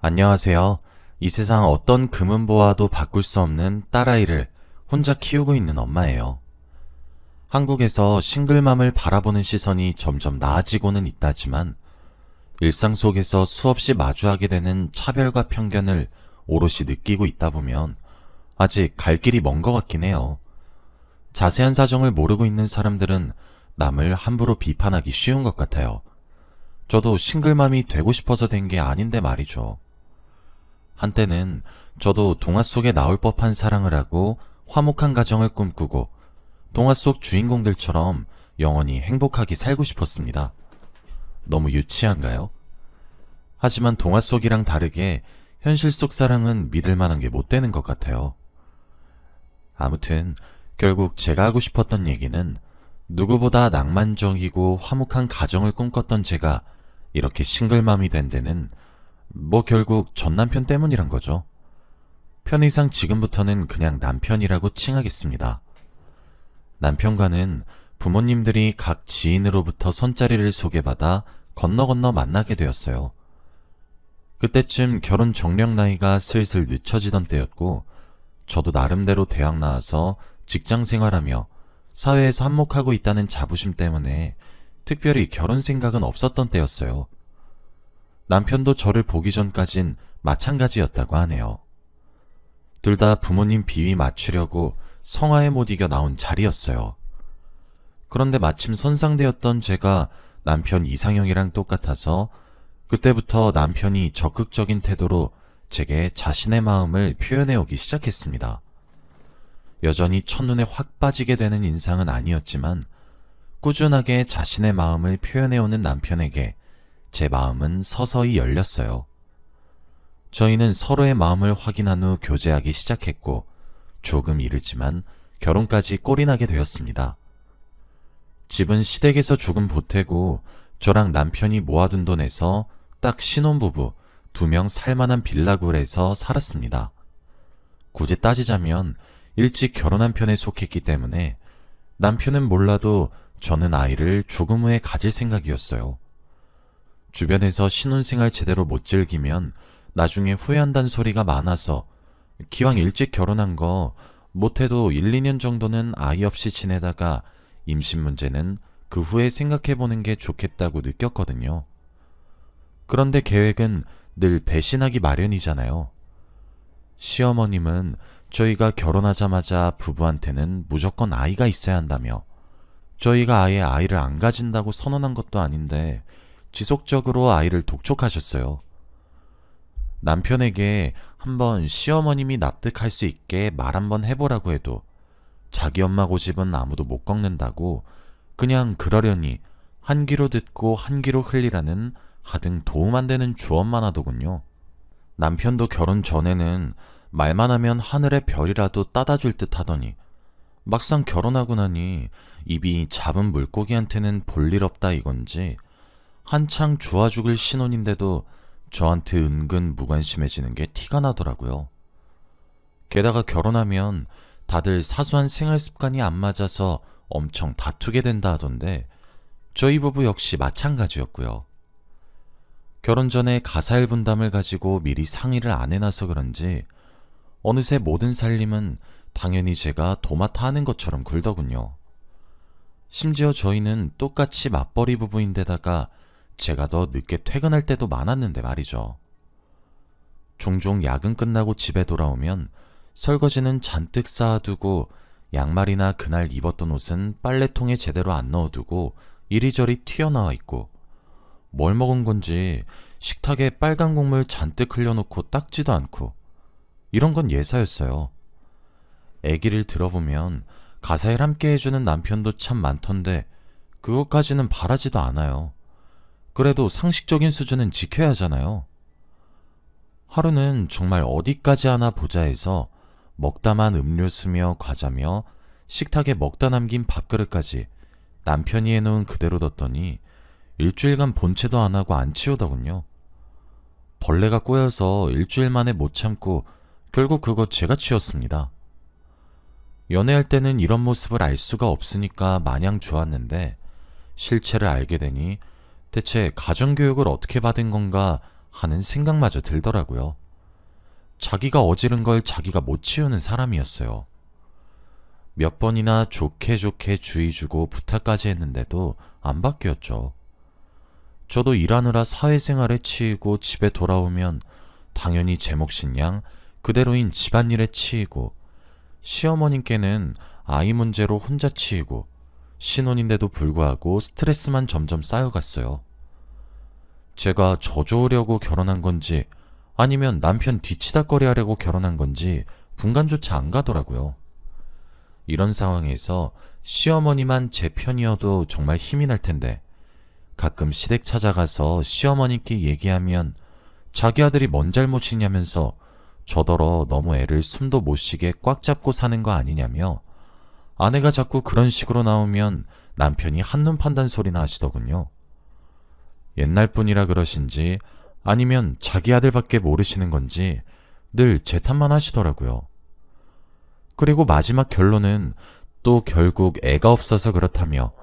안녕하세요. 이 세상 어떤 금은보화도 바꿀 수 없는 딸아이를 혼자 키우고 있는 엄마예요. 한국에서 싱글맘을 바라보는 시선이 점점 나아지고는 있다지만 일상 속에서 수없이 마주하게 되는 차별과 편견을 오롯이 느끼고 있다 보면 아직 갈 길이 먼 것 같긴 해요. 자세한 사정을 모르고 있는 사람들은 남을 함부로 비판하기 쉬운 것 같아요. 저도 싱글맘이 되고 싶어서 된 게 아닌데 말이죠. 한때는 저도 동화 속에 나올 법한 사랑을 하고 화목한 가정을 꿈꾸고 동화 속 주인공들처럼 영원히 행복하게 살고 싶었습니다. 너무 유치한가요? 하지만 동화 속이랑 다르게 현실 속 사랑은 믿을 만한 게 못 되는 것 같아요. 아무튼 결국 제가 하고 싶었던 얘기는 누구보다 낭만적이고 화목한 가정을 꿈꿨던 제가 이렇게 싱글맘이 된 데는 결국 전 남편 때문이란 거죠. 편의상 지금부터는 그냥 남편이라고 칭하겠습니다. 남편과는 부모님들이 각 지인으로부터 선자리를 소개받아 건너 만나게 되었어요. 그때쯤 결혼 적령 나이가 슬슬 늦춰지던 때였고, 저도 나름대로 대학 나와서 직장 생활하며 사회에서 한몫하고 있다는 자부심 때문에 특별히 결혼 생각은 없었던 때였어요. 남편도 저를 보기 전까진 마찬가지였다고 하네요. 둘 다 부모님 비위 맞추려고 성화에 못 이겨 나온 자리였어요. 그런데 마침 선상되었던 제가 남편 이상형이랑 똑같아서 그때부터 남편이 적극적인 태도로 제게 자신의 마음을 표현해 오기 시작했습니다. 여전히 첫눈에 확 빠지게 되는 인상은 아니었지만 꾸준하게 자신의 마음을 표현해 오는 남편에게 제 마음은 서서히 열렸어요. 저희는 서로의 마음을 확인한 후 교제하기 시작했고 조금 이르지만 결혼까지 꼴이 나게 되었습니다. 집은 시댁에서 조금 보태고 저랑 남편이 모아둔 돈에서 딱 신혼부부 2명 살만한 빌라굴에서 살았습니다. 굳이 따지자면 일찍 결혼한 편에 속했기 때문에 남편은 몰라도 저는 아이를 조금 후에 가질 생각이었어요. 주변에서 신혼생활 제대로 못 즐기면 나중에 후회한다는 소리가 많아서 기왕 일찍 결혼한 거 못해도 1, 2년 정도는 아이 없이 지내다가 임신 문제는 그 후에 생각해보는 게 좋겠다고 느꼈거든요. 그런데 계획은 늘 배신하기 마련이잖아요. 시어머님은 저희가 결혼하자마자 부부한테는 무조건 아이가 있어야 한다며 저희가 아예 아이를 안 가진다고 선언한 것도 아닌데 지속적으로 아이를 독촉하셨어요. 남편에게 한번 시어머님이 납득할 수 있게 말 한번 해보라고 해도 자기 엄마 고집은 아무도 못 꺾는다고 그냥 그러려니 한 귀로 듣고 한 귀로 흘리라는 하등 도움 안 되는 조언만 하더군요. 남편도 결혼 전에는 말만 하면 하늘의 별이라도 따다 줄 듯 하더니 막상 결혼하고 나니 입이 잡은 물고기한테는 볼일 없다 이건지 한창 좋아 죽을 신혼인데도 저한테 은근 무관심해지는 게 티가 나더라고요. 게다가 결혼하면 다들 사소한 생활 습관이 안 맞아서 엄청 다투게 된다 하던데 저희 부부 역시 마찬가지였고요. 결혼 전에 가사일 분담을 가지고 미리 상의를 안 해놔서 그런지 어느새 모든 살림은 당연히 제가 도맡아 하는 것처럼 굴더군요. 심지어 저희는 똑같이 맞벌이 부부인데다가 제가 더 늦게 퇴근할 때도 많았는데 말이죠. 종종 야근 끝나고 집에 돌아오면 설거지는 잔뜩 쌓아두고 양말이나 그날 입었던 옷은 빨래통에 제대로 안 넣어두고 이리저리 튀어나와 있고 뭘 먹은 건지 식탁에 빨간 국물 잔뜩 흘려놓고 닦지도 않고 이런 건 예사였어요. 애기를 들어보면 가사일 함께 해주는 남편도 참 많던데 그것까지는 바라지도 않아요. 그래도 상식적인 수준은 지켜야 하잖아요. 하루는 정말 어디까지 하나 보자 해서 먹다만 음료수며 과자며 식탁에 먹다 남긴 밥그릇까지 남편이 해놓은 그대로 뒀더니 일주일간 본체도 안 하고 안 치우더군요. 벌레가 꼬여서 일주일 만에 못 참고 결국 그거 제가 치웠습니다. 연애할 때는 이런 모습을 알 수가 없으니까 마냥 좋았는데 실체를 알게 되니 대체 가정교육을 어떻게 받은 건가 하는 생각마저 들더라고요. 자기가 어지른 걸 자기가 못 치우는 사람이었어요. 몇 번이나 좋게 좋게 주의 주고 부탁까지 했는데도 안 바뀌었죠. 저도 일하느라 사회생활에 치이고 집에 돌아오면 당연히 제 몫인 양 그대로인 집안일에 치이고, 시어머님께는 아이 문제로 혼자 치이고, 신혼인데도 불구하고 스트레스만 점점 쌓여갔어요. 제가 져주려고 결혼한 건지 아니면 남편 뒤치다꺼리 하려고 결혼한 건지 분간조차 안 가더라고요. 이런 상황에서 시어머니만 제 편이어도 정말 힘이 날 텐데, 가끔 시댁 찾아가서 시어머니께 얘기하면 자기 아들이 뭔 잘못이냐면서 저더러 너무 애를 숨도 못 쉬게 꽉 잡고 사는 거 아니냐며, 아내가 자꾸 그런 식으로 나오면 남편이 한눈 판단 소리나 하시더군요. 옛날 분이라 그러신지 아니면 자기 아들밖에 모르시는 건지 늘 제 탓만 하시더라고요. 그리고 마지막 결론은 또 결국 애가 없어서 그렇다며,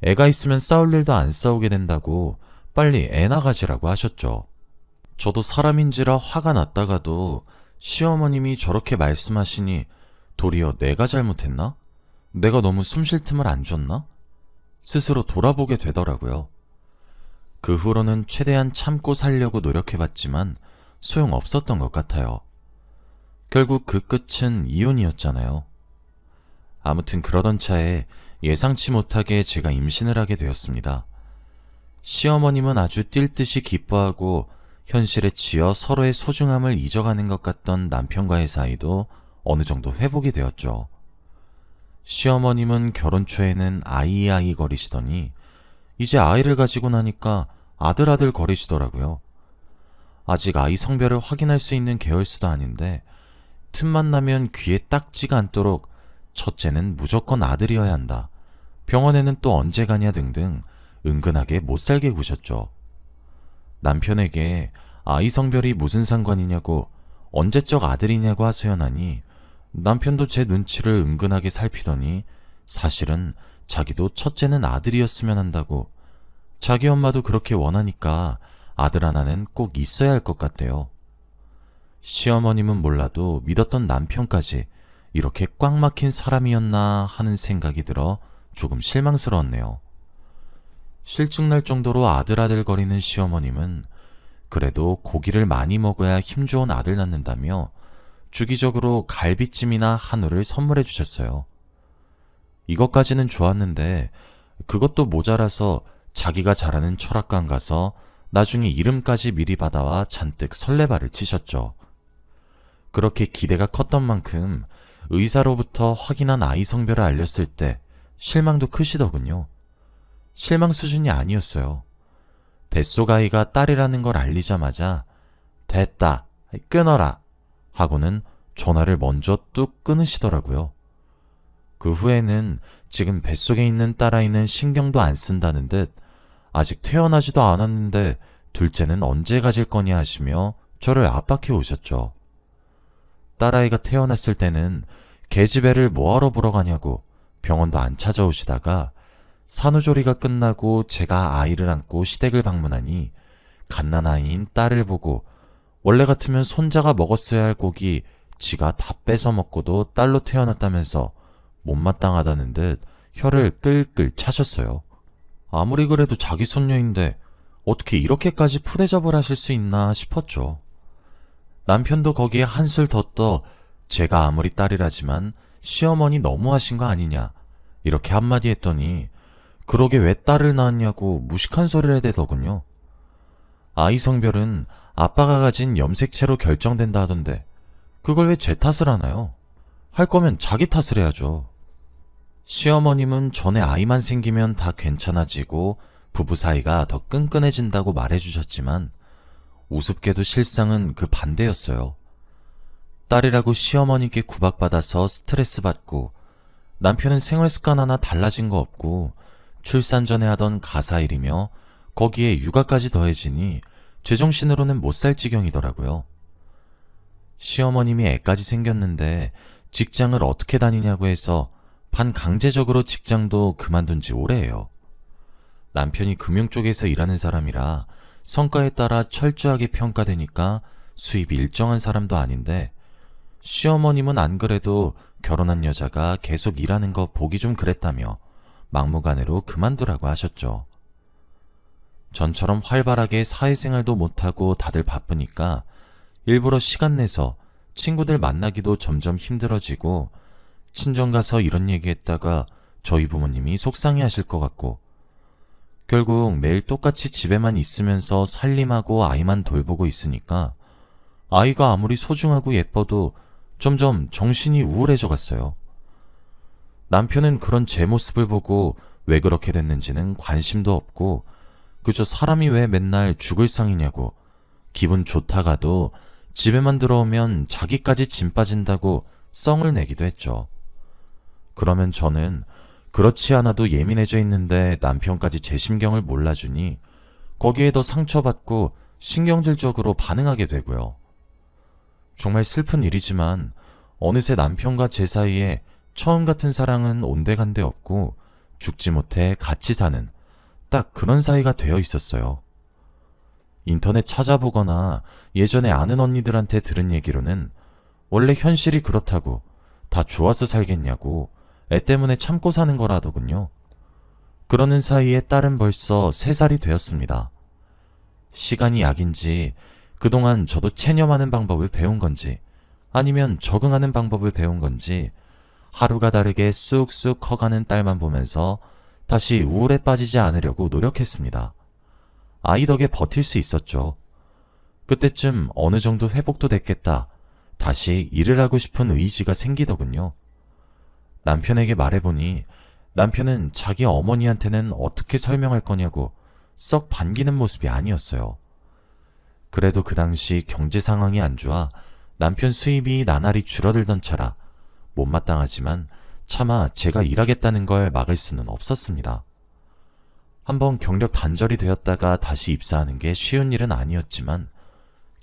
애가 있으면 싸울 일도 안 싸우게 된다고 빨리 애 나가지라고 하셨죠. 저도 사람인지라 화가 났다가도 시어머님이 저렇게 말씀하시니 도리어 내가 잘못했나? 내가 너무 숨 쉴 틈을 안 줬나? 스스로 돌아보게 되더라고요. 그 후로는 최대한 참고 살려고 노력해봤지만 소용없었던 것 같아요. 결국 그 끝은 이혼이었잖아요. 아무튼 그러던 차에 예상치 못하게 제가 임신을 하게 되었습니다. 시어머님은 아주 뛸 듯이 기뻐하고 현실에 치여 서로의 소중함을 잊어가는 것 같던 남편과의 사이도 어느 정도 회복이 되었죠. 시어머님은 결혼 초에는 아이 거리시더니 이제 아이를 가지고 나니까 아들 거리시더라고요. 아직 아이 성별을 확인할 수 있는 계열수도 아닌데 틈만 나면 귀에 딱지가 않도록 첫째는 무조건 아들이어야 한다, 병원에는 또 언제 가냐 등등 은근하게 못살게 구셨죠. 남편에게 아이 성별이 무슨 상관이냐고 언제적 아들이냐고 하소연하니 남편도 제 눈치를 은근하게 살피더니 사실은 자기도 첫째는 아들이었으면 한다고, 자기 엄마도 그렇게 원하니까 아들 하나는 꼭 있어야 할 것 같대요. 시어머님은 몰라도 믿었던 남편까지 이렇게 꽉 막힌 사람이었나 하는 생각이 들어 조금 실망스러웠네요. 실증날 정도로 아들 거리는 시어머님은 그래도 고기를 많이 먹어야 힘 좋은 아들 낳는다며 주기적으로 갈비찜이나 한우를 선물해 주셨어요. 이것까지는 좋았는데 그것도 모자라서 자기가 잘하는 철학관 가서 나중에 이름까지 미리 받아와 잔뜩 설레발을 치셨죠. 그렇게 기대가 컸던 만큼 의사로부터 확인한 아이 성별을 알렸을 때 실망도 크시더군요. 실망 수준이 아니었어요. 뱃속 아이가 딸이라는 걸 알리자마자 됐다, 끊어라 하고는 전화를 먼저 뚝 끊으시더라고요. 그 후에는 지금 뱃속에 있는 딸아이는 신경도 안 쓴다는 듯 아직 태어나지도 않았는데 둘째는 언제 가질 거냐 하시며 저를 압박해 오셨죠. 딸아이가 태어났을 때는 계집애를 뭐하러 보러 가냐고 병원도 안 찾아오시다가 산후조리가 끝나고 제가 아이를 안고 시댁을 방문하니 갓난아이인 딸을 보고 원래 같으면 손자가 먹었어야 할 고기 지가 다 뺏어 먹고도 딸로 태어났다면서 못마땅하다는 듯 혀를 끌끌 차셨어요. 아무리 그래도 자기 손녀인데 어떻게 이렇게까지 푸대접을 하실 수 있나 싶었죠. 남편도 거기에 한술 더 떠 제가 아무리 딸이라지만 시어머니 너무하신 거 아니냐 이렇게 한마디 했더니 그러게 왜 딸을 낳았냐고 무식한 소리를 해대더군요. 아이 성별은 아빠가 가진 염색체로 결정된다 하던데 그걸 왜 제 탓을 하나요? 할 거면 자기 탓을 해야죠. 시어머님은 전에 아이만 생기면 다 괜찮아지고 부부 사이가 더 끈끈해진다고 말해주셨지만 우습게도 실상은 그 반대였어요. 딸이라고 시어머니께 구박받아서 스트레스 받고 남편은 생활 습관 하나 달라진 거 없고 출산 전에 하던 가사일이며 거기에 육아까지 더해지니 제정신으로는 못 살 지경이더라고요. 시어머님이 애까지 생겼는데 직장을 어떻게 다니냐고 해서 반강제적으로 직장도 그만둔 지 오래예요. 남편이 금융 쪽에서 일하는 사람이라 성과에 따라 철저하게 평가되니까 수입이 일정한 사람도 아닌데, 시어머님은 안 그래도 결혼한 여자가 계속 일하는 거 보기 좀 그랬다며 막무가내로 그만두라고 하셨죠. 전처럼 활발하게 사회생활도 못하고 다들 바쁘니까 일부러 시간 내서 친구들 만나기도 점점 힘들어지고, 친정 가서 이런 얘기했다가 저희 부모님이 속상해 하실 것 같고, 결국 매일 똑같이 집에만 있으면서 살림하고 아이만 돌보고 있으니까 아이가 아무리 소중하고 예뻐도 점점 정신이 우울해져 갔어요. 남편은 그런 제 모습을 보고 왜 그렇게 됐는지는 관심도 없고, 그저 사람이 왜 맨날 죽을 상이냐고, 기분 좋다가도 집에만 들어오면 자기까지 짐 빠진다고 썽을 내기도 했죠. 그러면 저는 그렇지 않아도 예민해져 있는데 남편까지 제 심경을 몰라주니 거기에 더 상처받고 신경질적으로 반응하게 되고요. 정말 슬픈 일이지만 어느새 남편과 제 사이에 처음 같은 사랑은 온데간데 없고 죽지 못해 같이 사는 딱 그런 사이가 되어 있었어요. 인터넷 찾아보거나 예전에 아는 언니들한테 들은 얘기로는 원래 현실이 그렇다고, 다 좋아서 살겠냐고 애 때문에 참고 사는 거라더군요. 그러는 사이에 딸은 벌써 3살이 되었습니다. 시간이 약인지 그동안 저도 체념하는 방법을 배운 건지 아니면 적응하는 방법을 배운 건지 하루가 다르게 쑥쑥 커가는 딸만 보면서 다시 우울에 빠지지 않으려고 노력했습니다. 아이 덕에 버틸 수 있었죠. 그때쯤 어느 정도 회복도 됐겠다, 다시 일을 하고 싶은 의지가 생기더군요. 남편에게 말해보니 남편은 자기 어머니한테는 어떻게 설명할 거냐고 썩 반기는 모습이 아니었어요. 그래도 그 당시 경제 상황이 안 좋아 남편 수입이 나날이 줄어들던 차라 못마땅하지만 차마 제가 일하겠다는 걸 막을 수는 없었습니다. 한번 경력 단절이 되었다가 다시 입사하는 게 쉬운 일은 아니었지만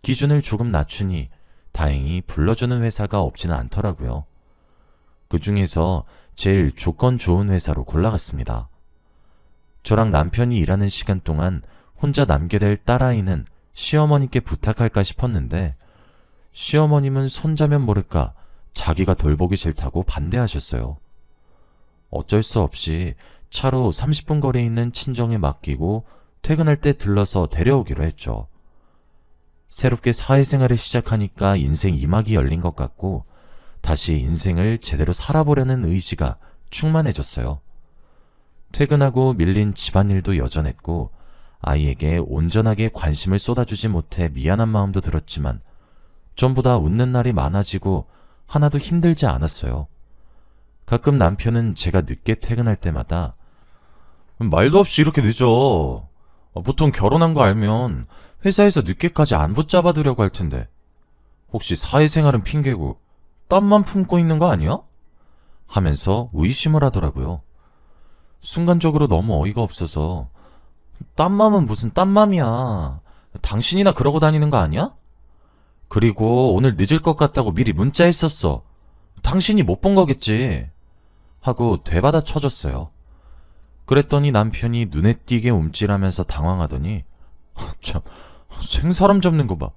기준을 조금 낮추니 다행히 불러주는 회사가 없지는 않더라고요. 그 중에서 제일 조건 좋은 회사로 골라갔습니다. 저랑 남편이 일하는 시간 동안 혼자 남게 될 딸아이는 시어머니께 부탁할까 싶었는데 시어머님은 손자면 모를까 자기가 돌보기 싫다고 반대하셨어요. 어쩔 수 없이 차로 30분 거리에 있는 친정에 맡기고 퇴근할 때 들러서 데려오기로 했죠. 새롭게 사회생활을 시작하니까 인생 2막이 열린 것 같고 다시 인생을 제대로 살아보려는 의지가 충만해졌어요. 퇴근하고 밀린 집안일도 여전했고 아이에게 온전하게 관심을 쏟아주지 못해 미안한 마음도 들었지만 전보다 웃는 날이 많아지고 하나도 힘들지 않았어요. 가끔 남편은 제가 늦게 퇴근할 때마다 말도 없이 이렇게 늦어. 보통 결혼한 거 알면 회사에서 늦게까지 안 붙잡아두려고 할 텐데 혹시 사회생활은 핑계고 땀만 품고 있는 거 아니야? 하면서 의심을 하더라고요. 순간적으로 너무 어이가 없어서 땀맘은 무슨 땀맘이야. 당신이나 그러고 다니는 거 아니야? 그리고 오늘 늦을 것 같다고 미리 문자했었어. 당신이 못 본 거겠지. 하고 되받아 쳐줬어요. 그랬더니 남편이 눈에 띄게 움찔하면서 당황하더니 참, 생사람 잡는 거 봐.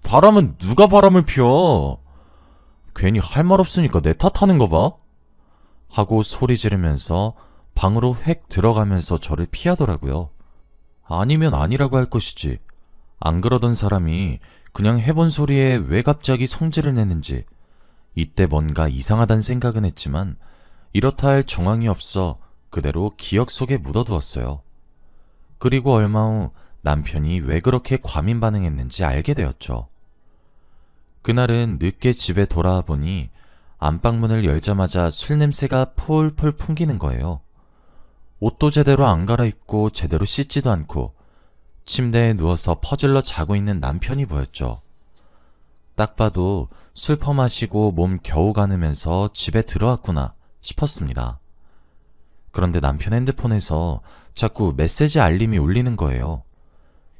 바람은 누가 바람을 피워? 괜히 할 말 없으니까 내 탓하는 거 봐. 하고 소리 지르면서 방으로 획 들어가면서 저를 피하더라고요. 아니면 아니라고 할 것이지. 안 그러던 사람이 그냥 해본 소리에 왜 갑자기 성질을 내는지 이때 뭔가 이상하단 생각은 했지만 이렇다 할 정황이 없어 그대로 기억 속에 묻어두었어요. 그리고 얼마 후 남편이 왜 그렇게 과민 반응했는지 알게 되었죠. 그날은 늦게 집에 돌아와 보니 안방문을 열자마자 술 냄새가 폴폴 풍기는 거예요. 옷도 제대로 안 갈아입고 제대로 씻지도 않고 침대에 누워서 퍼질러 자고 있는 남편이 보였죠. 딱 봐도 술 퍼마시고 몸 겨우 가누면서 집에 들어왔구나 싶었습니다. 그런데 남편 핸드폰에서 자꾸 메시지 알림이 울리는 거예요.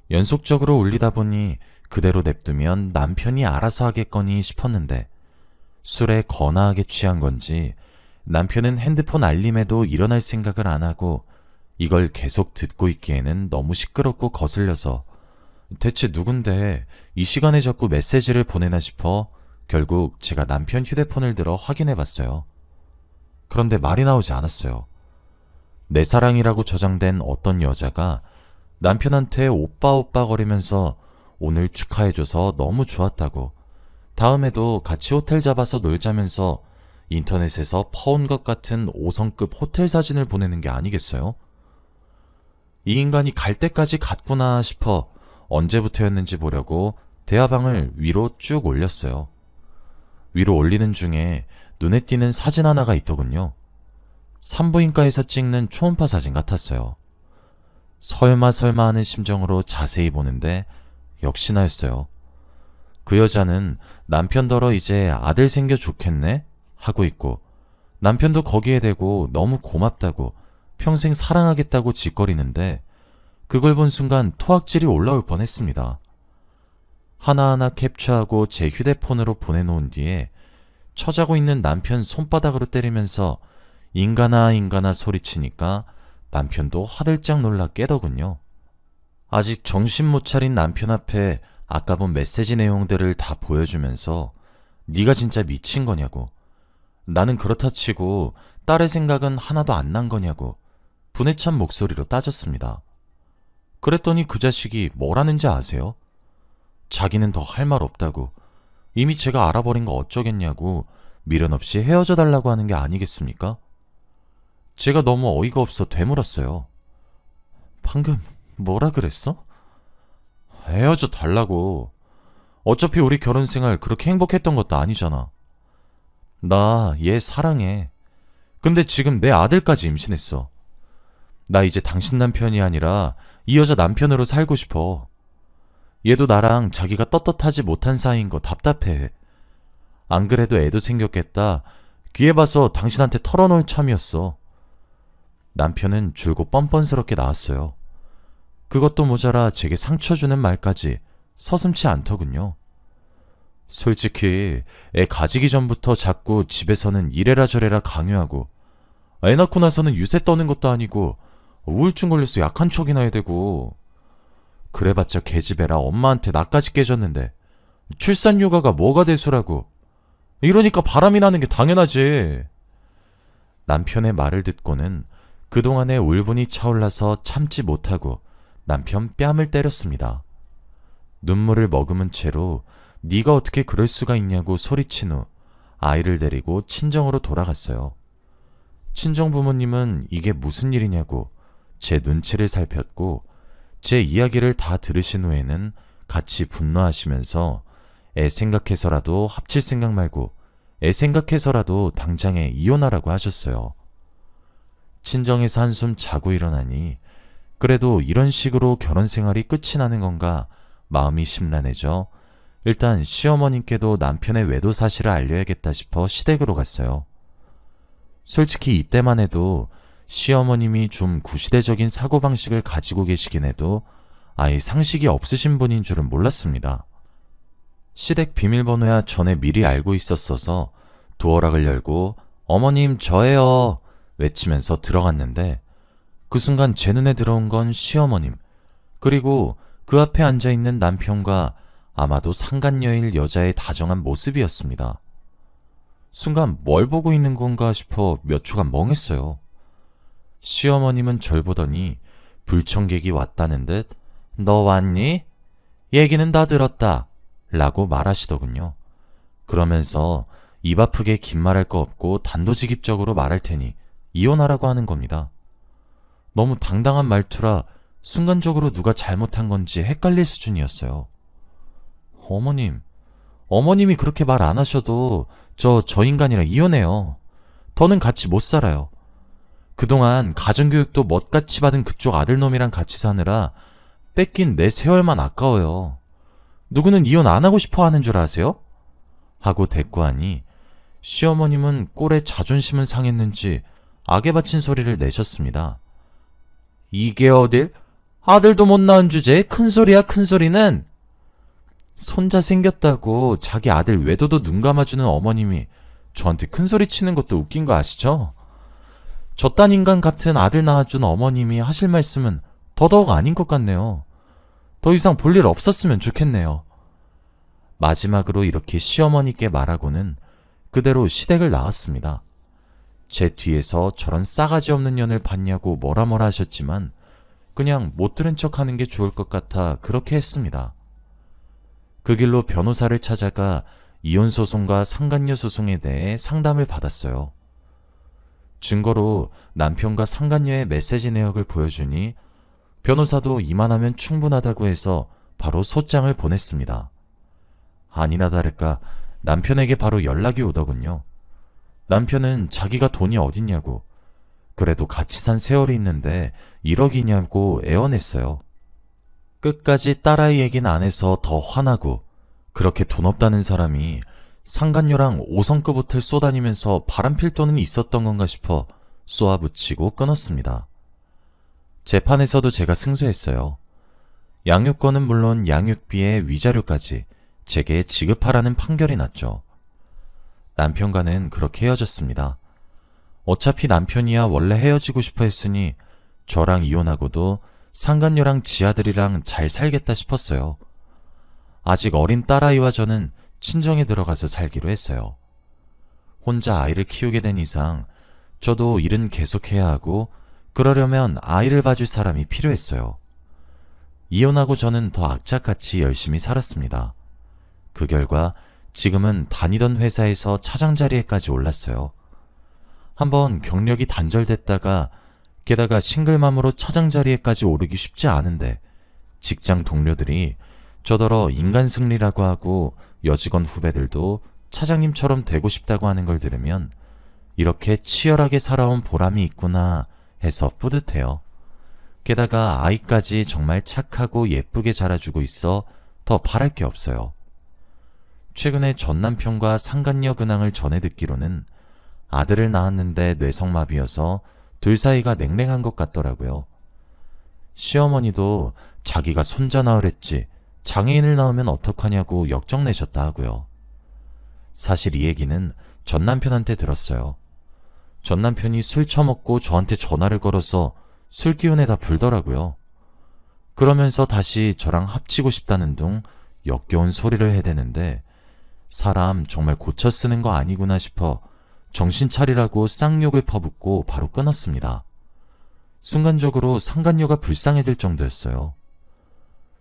연속적으로 울리다 보니 그대로 냅두면 남편이 알아서 하겠거니 싶었는데 술에 거나하게 취한 건지 남편은 핸드폰 알림에도 일어날 생각을 안 하고 이걸 계속 듣고 있기에는 너무 시끄럽고 거슬려서 대체 누군데 이 시간에 자꾸 메시지를 보내나 싶어 결국 제가 남편 휴대폰을 들어 확인해 봤어요. 그런데 말이 나오지 않았어요. 내 사랑이라고 저장된 어떤 여자가 남편한테 오빠 오빠 거리면서 오늘 축하해줘서 너무 좋았다고, 다음에도 같이 호텔 잡아서 놀자면서 인터넷에서 퍼온 것 같은 5성급 호텔 사진을 보내는 게 아니겠어요? 이 인간이 갈 때까지 갔구나 싶어 언제부터였는지 보려고 대화방을 위로 쭉 올렸어요. 위로 올리는 중에 눈에 띄는 사진 하나가 있더군요. 산부인과에서 찍는 초음파 사진 같았어요. 설마 하는 심정으로 자세히 보는데 역시나였어요. 그 여자는 남편더러 이제 아들 생겨 좋겠네? 하고 있고, 남편도 거기에 대고 너무 고맙다고 평생 사랑하겠다고 짓거리는데, 그걸 본 순간 토악질이 올라올 뻔했습니다. 하나하나 캡처하고 제 휴대폰으로 보내놓은 뒤에 처자고 있는 남편 손바닥으로 때리면서 인간아 소리치니까 남편도 화들짝 놀라 깨더군요. 아직 정신 못 차린 남편 앞에 아까 본 메시지 내용들을 다 보여주면서 네가 진짜 미친 거냐고, 나는 그렇다 치고 딸의 생각은 하나도 안 난 거냐고 분에 찬 목소리로 따졌습니다. 그랬더니 그 자식이 뭐라는지 아세요? 자기는 더 할 말 없다고, 이미 제가 알아버린 거 어쩌겠냐고 미련 없이 헤어져 달라고 하는 게 아니겠습니까? 제가 너무 어이가 없어 되물었어요. 방금 뭐라 그랬어? 헤어져 달라고. 어차피 우리 결혼 생활 그렇게 행복했던 것도 아니잖아. 나 얘 사랑해. 근데 지금 내 아들까지 임신했어. 나 이제 당신 남편이 아니라 이 여자 남편으로 살고 싶어. 얘도 나랑 자기가 떳떳하지 못한 사이인 거 답답해. 안 그래도 애도 생겼겠다 귀에 봐서 당신한테 털어놓을 참이었어. 남편은 줄곧 뻔뻔스럽게 나왔어요. 그것도 모자라 제게 상처 주는 말까지 서슴지 않더군요. 솔직히 애 가지기 전부터 자꾸 집에서는 이래라 저래라 강요하고, 애 낳고 나서는 유세 떠는 것도 아니고 우울증 걸려서 약한 척이나 해야 되고, 그래봤자 계집애라 엄마한테 나까지 깨졌는데 출산 휴가가 뭐가 대수라고. 이러니까 바람이 나는 게 당연하지. 남편의 말을 듣고는 그동안의 울분이 차올라서 참지 못하고 남편 뺨을 때렸습니다. 눈물을 머금은 채로 네가 어떻게 그럴 수가 있냐고 소리친 후 아이를 데리고 친정으로 돌아갔어요. 친정 부모님은 이게 무슨 일이냐고 제 눈치를 살폈고, 제 이야기를 다 들으신 후에는 같이 분노하시면서 애 생각해서라도 합칠 생각 말고 애 생각해서라도 당장에 이혼하라고 하셨어요. 친정에서 한숨 자고 일어나니 그래도 이런 식으로 결혼 생활이 끝이 나는 건가 마음이 심란해져 일단 시어머님께도 남편의 외도 사실을 알려야겠다 싶어 시댁으로 갔어요. 솔직히 이때만 해도 시어머님이 좀 구시대적인 사고방식을 가지고 계시긴 해도 아예 상식이 없으신 분인 줄은 몰랐습니다. 시댁 비밀번호야 전에 미리 알고 있었어서 도어락을 열고 어머님 저예요 외치면서 들어갔는데, 그 순간 제 눈에 들어온 건 시어머님, 그리고 그 앞에 앉아있는 남편과 아마도 상간녀일 여자의 다정한 모습이었습니다. 순간 뭘 보고 있는 건가 싶어 몇 초간 멍했어요. 시어머님은 절 보더니 불청객이 왔다는 듯 너 왔니? 얘기는 다 들었다 라고 말하시더군요. 그러면서 입 아프게 긴 말할 거 없고 단도직입적으로 말할 테니 이혼하라고 하는 겁니다. 너무 당당한 말투라 순간적으로 누가 잘못한 건지 헷갈릴 수준이었어요. 어머님이 그렇게 말 안 하셔도 저 인간이랑 이혼해요. 더는 같이 못 살아요. 그동안 가정교육도 멋같이 받은 그쪽 아들놈이랑 같이 사느라 뺏긴 내 세월만 아까워요. 누구는 이혼 안 하고 싶어 하는 줄 아세요? 하고 대꾸하니 시어머님은 꼴에 자존심은 상했는지 악에 바친 소리를 내셨습니다. 이게 어딜? 아들도 못 낳은 주제에 큰소리야 큰소리는. 손자 생겼다고 자기 아들 외도도 눈 감아주는 어머님이 저한테 큰소리 치는 것도 웃긴 거 아시죠? 저딴 인간 같은 아들 낳아준 어머님이 하실 말씀은 더더욱 아닌 것 같네요. 더 이상 볼 일 없었으면 좋겠네요. 마지막으로 이렇게 시어머니께 말하고는 그대로 시댁을 나왔습니다. 제 뒤에서 저런 싸가지 없는 년을 봤냐고 뭐라 하셨지만 그냥 못 들은 척 하는 게 좋을 것 같아 그렇게 했습니다. 그 길로 변호사를 찾아가 이혼소송과 상간녀 소송에 대해 상담을 받았어요. 증거로 남편과 상간녀의 메시지 내역을 보여주니 변호사도 이만하면 충분하다고 해서 바로 소장을 보냈습니다. 아니나 다를까 남편에게 바로 연락이 오더군요. 남편은 자기가 돈이 어딨냐고, 그래도 같이 산 세월이 있는데 1억이냐고 애원했어요. 끝까지 딸아이 얘기는 안 해서 더 화나고, 그렇게 돈 없다는 사람이 상간녀랑 5성급 호텔 쏘다니면서 바람필 돈은 있었던 건가 싶어 쏘아붙이고 끊었습니다. 재판에서도 제가 승소했어요. 양육권은 물론 양육비에 위자료까지 제게 지급하라는 판결이 났죠. 남편과는 그렇게 헤어졌습니다. 어차피 남편이야 원래 헤어지고 싶어 했으니 저랑 이혼하고도 상간녀랑 지아들이랑 잘 살겠다 싶었어요. 아직 어린 딸아이와 저는 친정에 들어가서 살기로 했어요. 혼자 아이를 키우게 된 이상 저도 일은 계속해야 하고 그러려면 아이를 봐줄 사람이 필요했어요. 이혼하고 저는 더 악착같이 열심히 살았습니다. 그 결과 지금은 다니던 회사에서 차장 자리에까지 올랐어요. 한번 경력이 단절됐다가 게다가 싱글맘으로 차장 자리에까지 오르기 쉽지 않은데 직장 동료들이 저더러 인간 승리라고 하고 여직원 후배들도 차장님처럼 되고 싶다고 하는 걸 들으면 이렇게 치열하게 살아온 보람이 있구나 해서 뿌듯해요. 게다가 아이까지 정말 착하고 예쁘게 자라주고 있어 더 바랄 게 없어요. 최근에 전 남편과 상간녀 근황을 전해 듣기로는 아들을 낳았는데 뇌성마비여서 둘 사이가 냉랭한 것 같더라고요. 시어머니도 자기가 손자 낳으랬지 장애인을 낳으면 어떡하냐고 역정내셨다 하고요. 사실 이 얘기는 전 남편한테 들었어요. 전 남편이 술 처먹고 저한테 전화를 걸어서 술 기운에 다 불더라고요. 그러면서 다시 저랑 합치고 싶다는 둥 역겨운 소리를 해대는데 사람 정말 고쳐 쓰는 거 아니구나 싶어 정신 차리라고 쌍욕을 퍼붓고 바로 끊었습니다. 순간적으로 상간녀가 불쌍해질 정도였어요.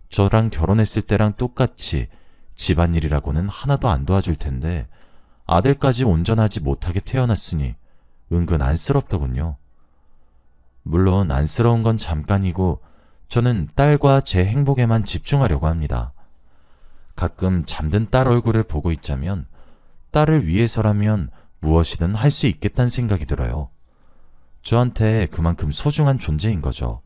저랑 결혼했을 때랑 똑같이 집안일이라고는 하나도 안 도와줄 텐데 아들까지 온전하지 못하게 태어났으니 은근 안쓰럽더군요. 물론 안쓰러운 건 잠깐이고 저는 딸과 제 행복에만 집중하려고 합니다. 가끔 잠든 딸 얼굴을 보고 있자면 딸을 위해서라면 무엇이든 할 수 있겠다는 생각이 들어요. 저한테 그만큼 소중한 존재인 거죠.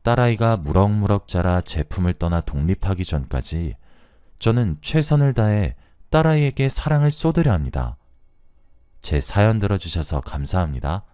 딸아이가 무럭무럭 자라 제품을 떠나 독립하기 전까지 저는 최선을 다해 딸아이에게 사랑을 쏟으려 합니다. 제 사연 들어주셔서 감사합니다.